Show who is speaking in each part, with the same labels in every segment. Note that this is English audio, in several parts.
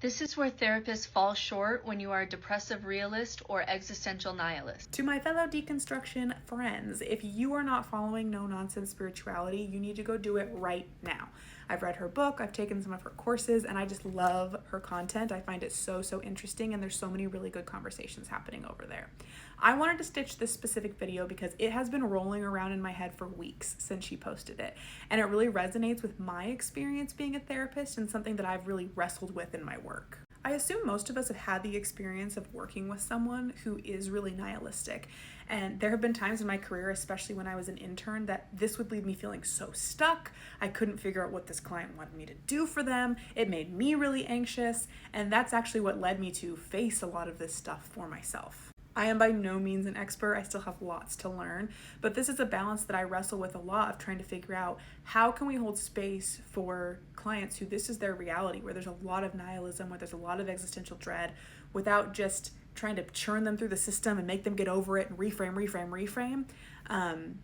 Speaker 1: This is where therapists fall short when you are a depressive realist or existential nihilist.
Speaker 2: To my fellow deconstruction friends, if you are not following No Nonsense Spirituality, you need to go do it right now. I've read her book, I've taken some of her courses, and I just love her content. I find it so interesting, and there's so many really good conversations happening over there. I wanted to stitch this specific video because it has been rolling around in my head for weeks since she posted it, and it really resonates with my experience being a therapist and something that I've really wrestled with in my work. I assume most of us have had the experience of working with someone who is really nihilistic. And there have been times in my career, especially when I was an intern, that this would leave me feeling so stuck. I couldn't figure out what this client wanted me to do for them. It made me really anxious. And that's actually what led me to face a lot of this stuff for myself. I am by no means an expert. I still have lots to learn, but this is a balance that I wrestle with a lot of trying to figure out how can we hold space for clients who this is their reality, where there's a lot of nihilism, where there's a lot of existential dread, without just trying to churn them through the system and make them get over it and reframe.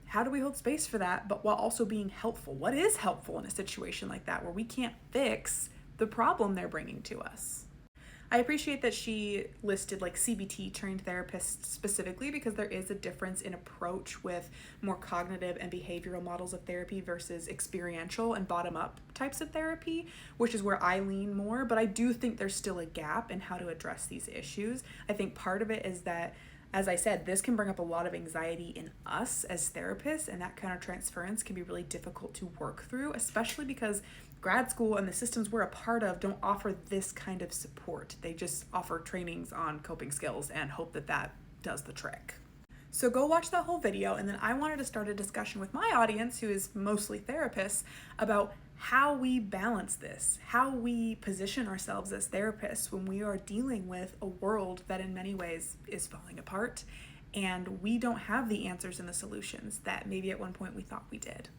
Speaker 2: How do we hold space for that, but while also being helpful? What is helpful in a situation like that where we can't fix the problem they're bringing to us? I appreciate that she listed like CBT trained therapists specifically because there is a difference in approach with more cognitive and behavioral models of therapy versus experiential and bottom-up types of therapy, which is where I lean more, but I do think there's still a gap in how to address these issues. I think part of it is that, as I said, this can bring up a lot of anxiety in us as therapists, and that kind of transference can be really difficult to work through, especially because grad school and the systems we're a part of don't offer this kind of support. They just offer trainings on coping skills and hope that that does the trick. So go watch that whole video, and then I wanted to start a discussion with my audience, who is mostly therapists, about how we balance this, how we position ourselves as therapists when we are dealing with a world that in many ways is falling apart, and we don't have the answers and the solutions that maybe at one point we thought we did.